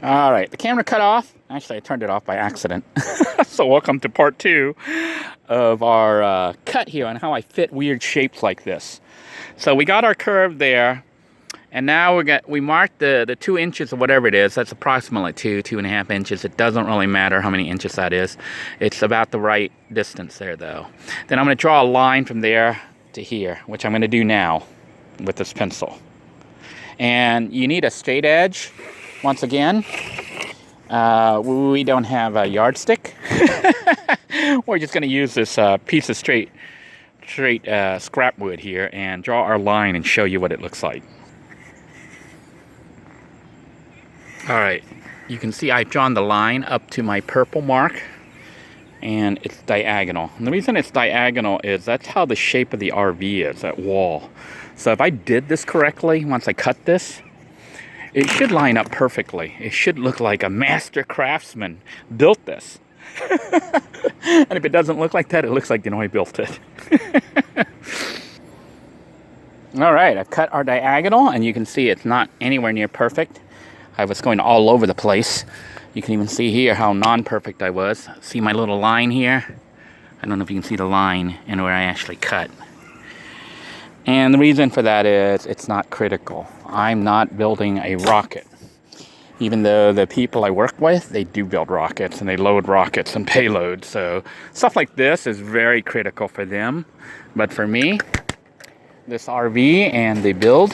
All right, the camera cut off. Actually, I turned it off by accident. So welcome to part 2 of our cut here on how I fit weird shapes like this. So we got our curve there, and now we marked the 2 inches or whatever it is. That's approximately 2.5 inches. It doesn't really matter how many inches that is. It's about the right distance there, though. Then I'm going to draw a line from there to here, which I'm going to do now with this pencil. And you need a straight edge. Once again, we don't have a yardstick. We're just going to use this piece of straight scrap wood here and draw our line and show you what it looks like. All right, you can see I've drawn the line up to my purple mark, and it's diagonal. And the reason it's diagonal is that's how the shape of the RV is, that wall. So if I did this correctly, once I cut this, it should line up perfectly. It should look like a master craftsman built this. And if it doesn't look like that, it looks like Denoy built it. All right, I've cut our diagonal, and you can see it's not anywhere near perfect. I was going all over the place. You can even see here how non-perfect I was. See my little line here? I don't know if you can see the line and where I actually cut. And the reason for that is it's not critical. I'm not building a rocket. Even though the people I work with, they do build rockets and they load rockets and payloads. So stuff like this is very critical for them. But for me, this RV and the build,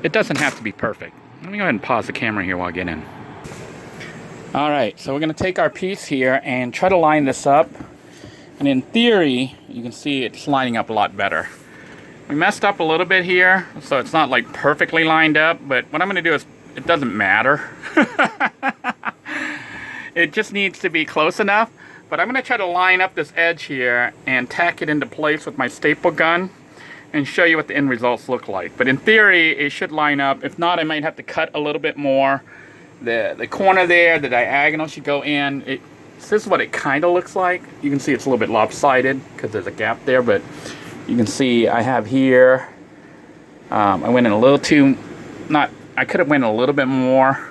it doesn't have to be perfect. Let me go ahead and pause the camera here while I get in. All right, so we're going to take our piece here and try to line this up. And in theory, you can see it's lining up a lot better. We messed up a little bit here, so it's not like perfectly lined up, but what I'm going to do is, it doesn't matter. It just needs to be close enough, but I'm going to try to line up this edge here and tack it into place with my staple gun and show you what the end results look like. But in theory, it should line up. If not, I might have to cut a little bit more. The corner there, the diagonal should go in. This is what it kind of looks like. You can see it's a little bit lopsided because there's a gap there, but you can see I have here, I went in a little too, I could have went a little bit more,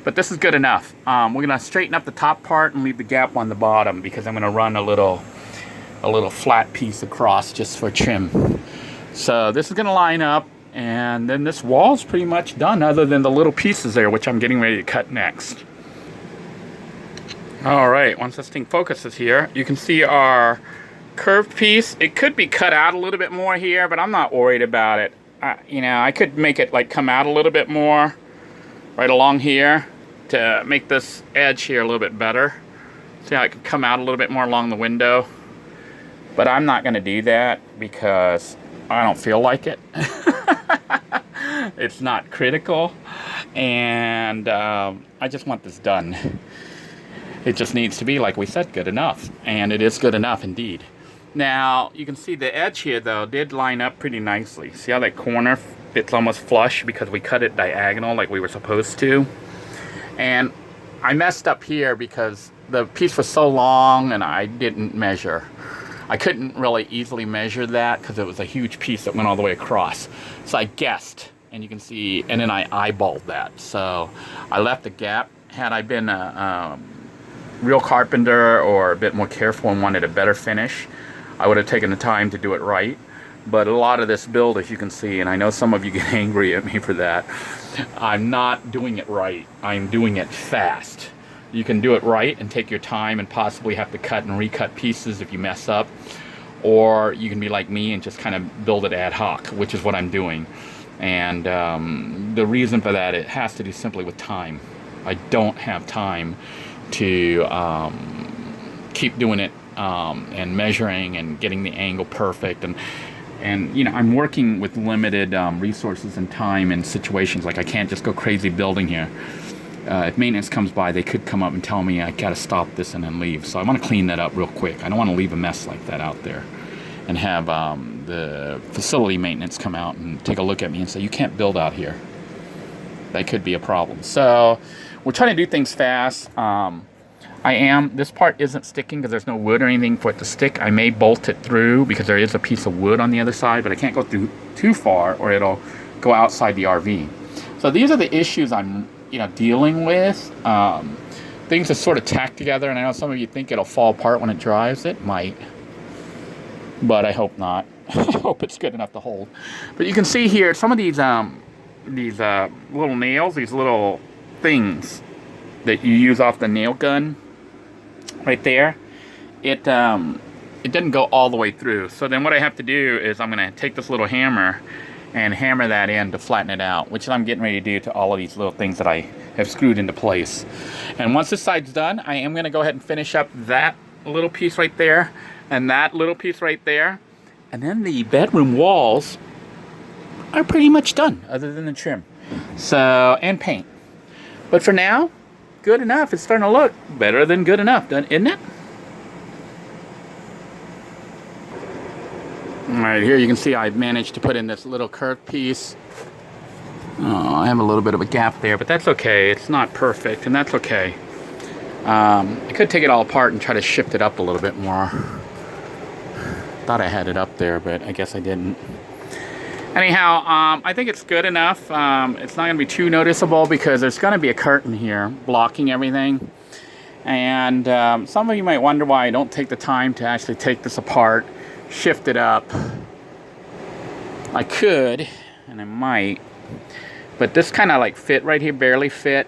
but this is good enough. We're going to straighten up the top part and leave the gap on the bottom because I'm going to run a little flat piece across just for trim. So this is going to line up, and then this wall's pretty much done other than the little pieces there, which I'm getting ready to cut next. All right, once this thing focuses here, you can see our curved piece. It could be cut out a little bit more here, but I'm not worried about it. I could make it like come out a little bit more right along here to make this edge here a little bit better. See how it could come out a little bit more along the window, but I'm not going to do that because I don't feel like it. It's not critical, and I just want this done. It just needs to be, like we said, good enough, and it is good enough indeed. Now, you can see the edge here, though, did line up pretty nicely. See how that corner fits almost flush because we cut it diagonal like we were supposed to? And I messed up here because the piece was so long and I didn't measure. I couldn't really easily measure that because it was a huge piece that went all the way across. So I guessed, and you can see, and then I eyeballed that. So I left a gap. Had I been a real carpenter or a bit more careful and wanted a better finish, I would have taken the time to do it right. But a lot of this build, as you can see, and I know some of you get angry at me for that, I'm not doing it right. I'm doing it fast. You can do it right and take your time and possibly have to cut and recut pieces if you mess up. Or you can be like me and just kind of build it ad hoc, which is what I'm doing. And the reason for that, it has to do simply with time. I don't have time to keep doing it and measuring and getting the angle perfect, and I'm working with limited resources and time and situations. Like I can't just go crazy building here. If maintenance comes by, they could come up and tell me I gotta stop this and then leave. So I want to clean that up real quick. I don't want to leave a mess like that out there and have the facility maintenance come out and take a look at me and say, you can't build out here. That could be a problem. So we're trying to do things fast. This part isn't sticking because there's no wood or anything for it to stick. I may bolt it through because there is a piece of wood on the other side, but I can't go through too far or it'll go outside the RV. So these are the issues I'm dealing with. Things are sort of tacked together, and I know some of you think it'll fall apart when it dries. It might, but I hope not. I hope it's good enough to hold. But you can see here some of these little nails, these little things that you use off the nail gun right there. It didn't go all the way through. So then what I have to do is I'm going to take this little hammer and hammer that in to flatten it out, which I'm getting ready to do to all of these little things that I have screwed into place. And once this side's done, I am going to go ahead and finish up that little piece right there and that little piece right there. And then the bedroom walls are pretty much done, other than the trim. So, and paint. But for now, good enough. It's starting to look better than good enough, isn't it? Alright, here you can see I've managed to put in this little curved piece. Oh, I have a little bit of a gap there, but that's okay. It's not perfect, and that's okay. I could take it all apart and try to shift it up a little bit more. Thought I had it up there, but I guess I didn't. Anyhow, I think it's good enough. It's not going to be too noticeable because there's going to be a curtain here blocking everything. And some of you might wonder why I don't take the time to actually take this apart, shift it up. I could, and I might, but this kind of like fit right here, barely fit.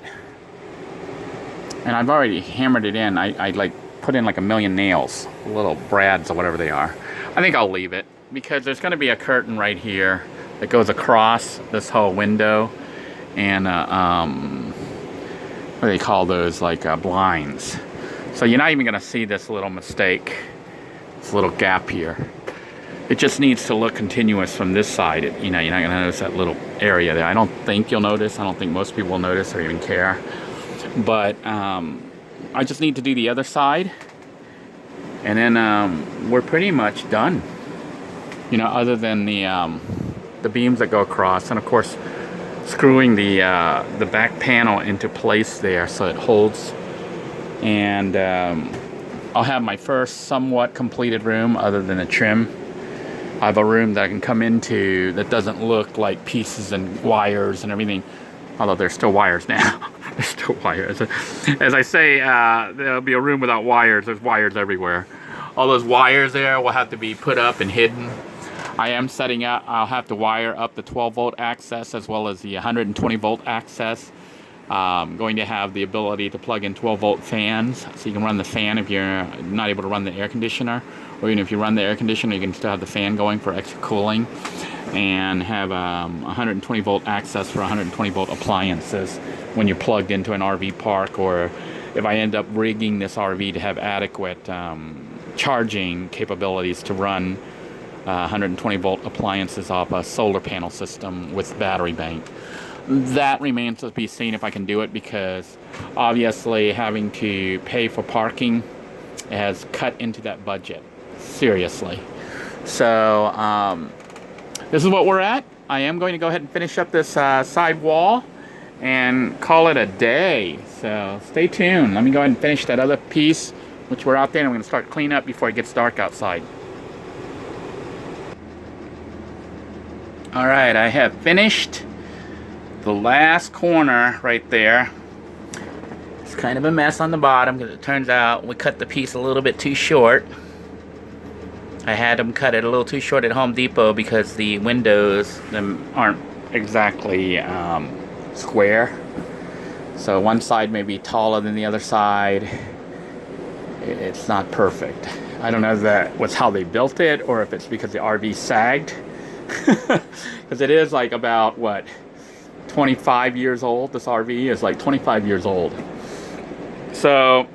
And I've already hammered it in. I like put in like a million nails, little brads or whatever they are. I think I'll leave it because there's going to be a curtain right here that goes across this whole window, and what do they call those, like blinds. So you're not even going to see this little mistake, this little gap here. It just needs to look continuous from this side. You're not going to notice that little area there. I don't think you'll notice. I don't think most people will notice or even care. But I just need to do the other side, and then we're pretty much done. Other than the beams that go across, and of course screwing the back panel into place there so it holds. And I'll have my first somewhat completed room other than a trim. I have a room that I can come into that doesn't look like pieces and wires and everything, although there's still wires now. There's still wires. As I say, there'll be a room without wires. There's wires everywhere. All those wires there will have to be put up and hidden. I am setting up, I'll have to wire up the 12 volt access as well as the 120 volt access. Going to have the ability to plug in 12 volt fans, so you can run the fan if you're not able to run the air conditioner, or even if you run the air conditioner, you can still have the fan going for extra cooling, and have 120 volt access for 120 volt appliances when you're plugged into an RV park, or if I end up rigging this RV to have adequate charging capabilities to run 120 volt appliances off a solar panel system with battery bank. That remains to be seen if I can do it, because obviously having to pay for parking has cut into that budget seriously. So this is what we're at. I am going to go ahead and finish up this side wall and call it a day. So stay tuned. Let me go ahead and finish that other piece, which we're out there, and I'm going to start cleaning up before it gets dark outside. Alright, I have finished the last corner right there. It's kind of a mess on the bottom because it turns out we cut the piece a little bit too short. I had them cut it a little too short at Home Depot because the windows aren't exactly square. So one side may be taller than the other side. It's not perfect. I don't know if that was how they built it or if it's because the RV sagged. Because it is like about, what, 25 years old. This RV is like 25 years old. So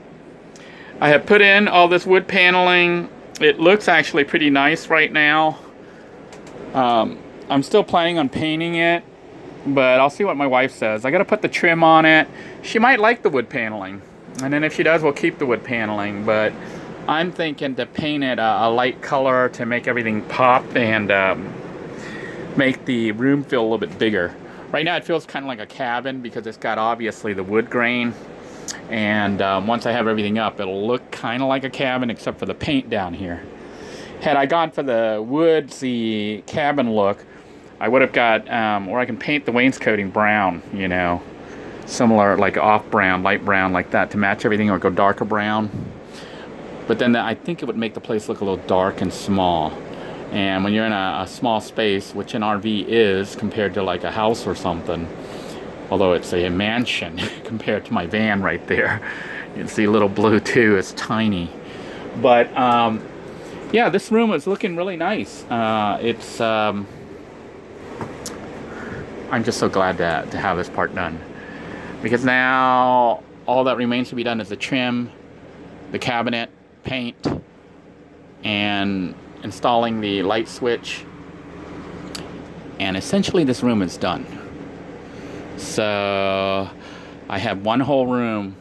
I have put in all this wood paneling. It looks actually pretty nice right now. I'm still planning on painting it, but I'll see what my wife says. I got to put the trim on it. She might like the wood paneling, and then if she does, we'll keep the wood paneling. But I'm thinking to paint it a light color to make everything pop and make the room feel a little bit bigger. Right now it feels kind of like a cabin because it's got obviously the wood grain, and once I have everything up, it'll look kind of like a cabin except for the paint down here. Had I gone for the woodsy cabin look, I would have got, or I can paint the wainscoting brown, similar, like off brown, light brown like that to match everything, or go darker brown. But then I think it would make the place look a little dark and small. And when you're in a small space, which an RV is compared to like a house or something, although it's a mansion compared to my van right there. You can see little blue too, it's tiny. But yeah, this room is looking really nice. I'm just so glad to have this part done. Because now all that remains to be done is the trim, the cabinet, paint, and installing the light switch. And essentially this room is done. So I have one whole room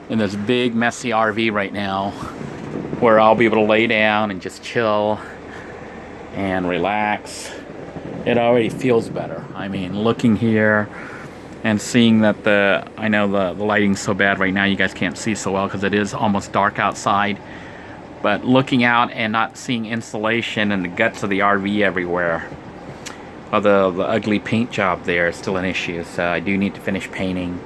in this big messy RV right now where I'll be able to lay down and just chill and relax. It already feels better. I mean, looking here and seeing that I know the lighting's so bad right now, you guys can't see so well because it is almost dark outside. But looking out and not seeing insulation and the guts of the RV everywhere, well, the ugly paint job there is still an issue. So I do need to finish painting.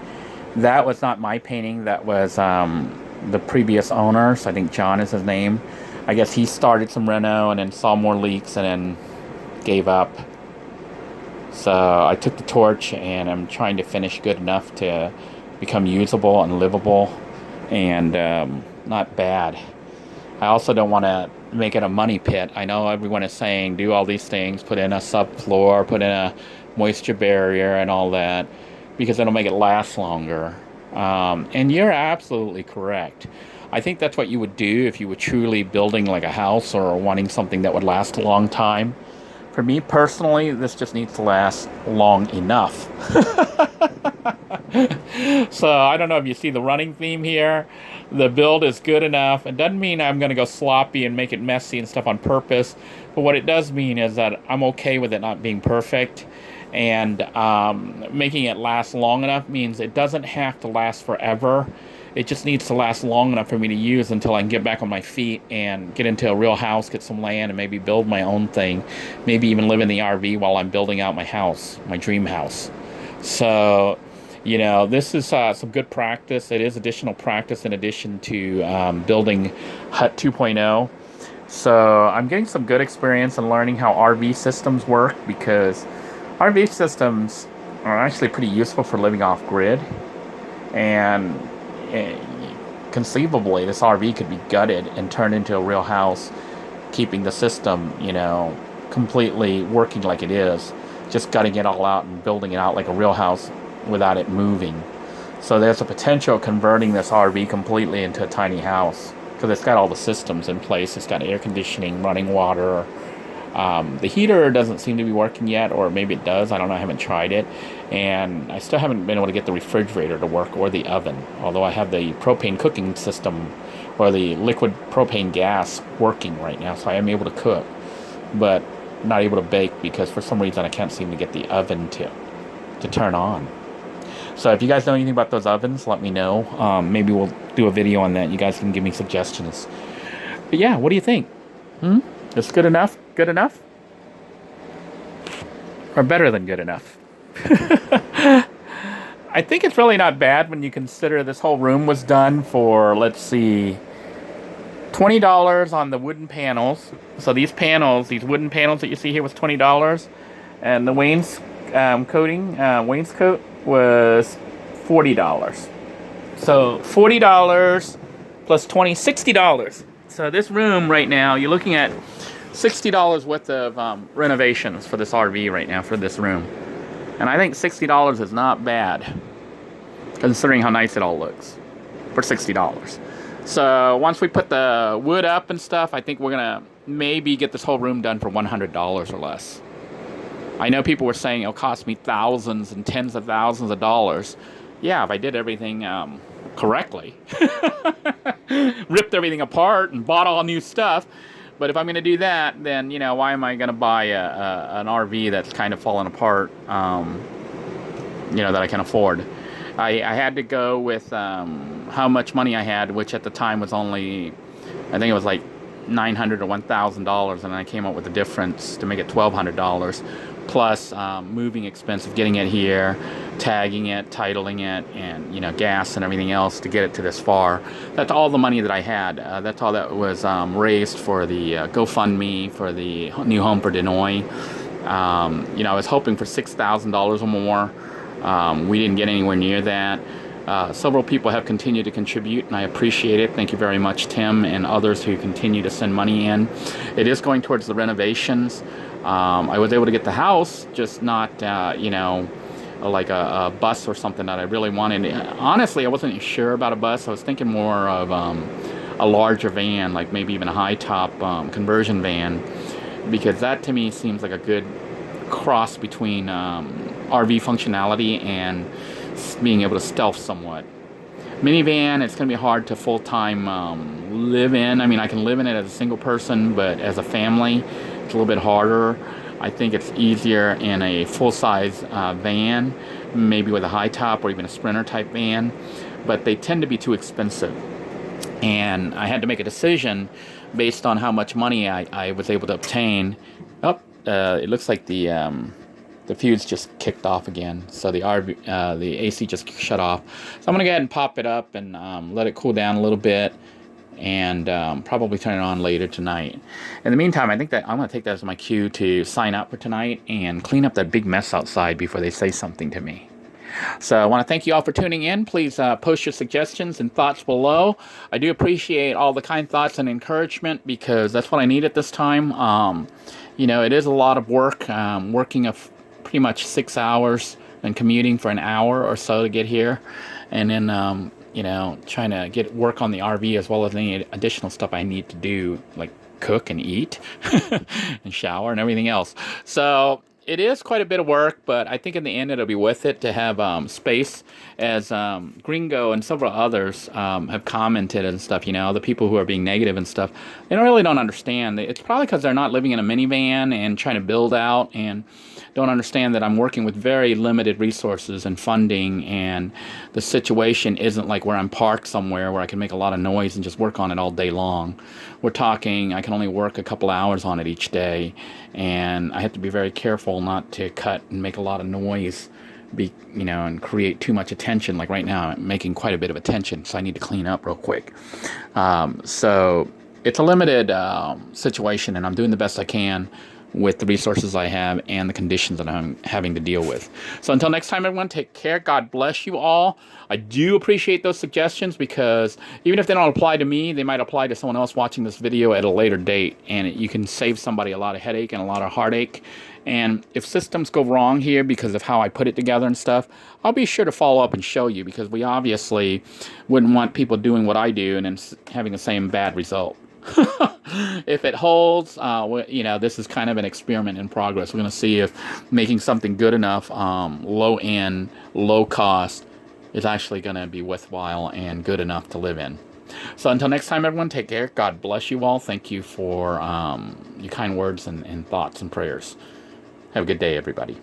That was not my painting. That was the previous owners. I think John is his name. I guess he started some reno and then saw more leaks and then gave up. So I took the torch and I'm trying to finish good enough to become usable and livable and not bad. I also don't want to make it a money pit. I know everyone is saying do all these things, put in a subfloor, put in a moisture barrier and all that, because it'll make it last longer. And you're absolutely correct. I think that's what you would do if you were truly building like a house or wanting something that would last a long time. For me personally, this just needs to last long enough. So I don't know if you see the running theme here. The build is good enough. It doesn't mean I'm going to go sloppy and make it messy and stuff on purpose. But what it does mean is that I'm okay with it not being perfect. And making it last long enough means it doesn't have to last forever. It just needs to last long enough for me to use until I can get back on my feet and get into a real house, get some land, and maybe build my own thing. Maybe even live in the RV while I'm building out my house, my dream house. So, you know, this is some good practice. It is additional practice in addition to building Hut 2.0. So I'm getting some good experience in learning how RV systems work, because RV systems are actually pretty useful for living off grid. And conceivably this RV could be gutted and turned into a real house, keeping the system, you know, completely working like it is, just gutting it all out and building it out like a real house without it moving. So there's a potential of converting this RV completely into a tiny house, because it's got all the systems in place. It's got air conditioning, running water. The heater doesn't seem to be working yet, or maybe it does. I don't know. I haven't tried it. And I still haven't been able to get the refrigerator to work, or the oven. Although I have the propane cooking system, or the liquid propane gas working right now. So I am able to cook, but not able to bake because for some reason I can't seem to get the oven to turn on. So if you guys know anything about those ovens, let me know. Maybe we'll do a video on that. You guys can give me suggestions. But yeah, what do you think? It's good enough? Good enough? Or better than good enough? I think it's really not bad when you consider this whole room was done for, let's see, $20 on the wooden panels. So these panels, these wooden panels that you see here, was $20. And the wainscot was $40. So $40 plus $20, $60. So this room right now, you're looking at $60 worth of renovations for this RV right now, for this room. And I think $60 is not bad, considering how nice it all looks, for $60. So once we put the wood up and stuff, I think we're going to maybe get this whole room done for $100 or less. I know people were saying it'll cost me thousands and tens of thousands of dollars. Yeah, if I did everything correctly. Ripped everything apart and bought all new stuff. But if I'm going to do that, then, you know, why am I going to buy an RV that's kind of falling apart, you know, that I can afford? I had to go with how much money I had, which at the time was only, I think it was like $900 or $1,000, and I came up with the difference to make it $1,200, plus moving expense of getting it here, tagging it, titling it, and gas and everything else to get it to this far. That's all the money that I had. That's all that was raised for the GoFundMe for the new home for Denoy. I was hoping for $6,000 or more. We didn't get anywhere near that. Several people have continued to contribute, and I appreciate it. Thank you very much, Tim, and others who continue to send money in. It is going towards the renovations. I was able to get the house, just not, like a bus or something that I really wanted. Honestly, I wasn't sure about a bus. I was thinking more of a larger van, like maybe even a high-top conversion van, because that to me seems like a good cross between RV functionality and being able to stealth somewhat. Minivan, it's going to be hard to full-time live in. I mean, I can live in it as a single person, but as a family, it's a little bit harder. I think it's easier in a full-size van, maybe with a high top or even a Sprinter type van, but they tend to be too expensive. And I had to make a decision based on how much money I was able to obtain. It looks like the fuse just kicked off again, so the AC just shut off. So I'm gonna go ahead and pop it up and let it cool down a little bit, and probably turn it on later tonight. In the meantime, I think that I'm gonna take that as my cue to sign up for tonight and clean up that big mess outside before they say something to me. So I want to thank you all for tuning in. Please post your suggestions and thoughts below. I do appreciate all the kind thoughts and encouragement, because that's what I need at this time. It is a lot of work, working pretty much 6 hours and commuting for an hour or so to get here, and then trying to work on the RV as well as any additional stuff I need to do, like cook and eat and shower and everything else. So it is quite a bit of work, but I think in the end it'll be worth it to have space, as Gringo and several others have commented and stuff. The people who are being negative and stuff, they really don't understand. It's probably because they're not living in a minivan and trying to build out, and don't understand that I'm working with very limited resources and funding, and the situation isn't like where I'm parked somewhere where I can make a lot of noise and just work on it all day long. We're talking, I can only work a couple hours on it each day, and I have to be very careful not to cut and make a lot of noise, and create too much attention. Like right now, I'm making quite a bit of attention, so I need to clean up real quick. So it's a limited situation, and I'm doing the best I can with the resources I have and the conditions that I'm having to deal with. So until next time, everyone, take care. God bless you all. I do appreciate those suggestions, because even if they don't apply to me, they might apply to someone else watching this video at a later date, and you can save somebody a lot of headache and a lot of heartache. And if systems go wrong here because of how I put it together and stuff, I'll be sure to follow up and show you, because we obviously wouldn't want people doing what I do and then having the same bad result. If it holds, this is kind of an experiment in progress. We're going to see if making something good enough, low end, low cost, is actually going to be worthwhile and good enough to live in. So until next time, everyone, take care. God bless you all. Thank you for your kind words and thoughts and prayers. Have a good day, everybody.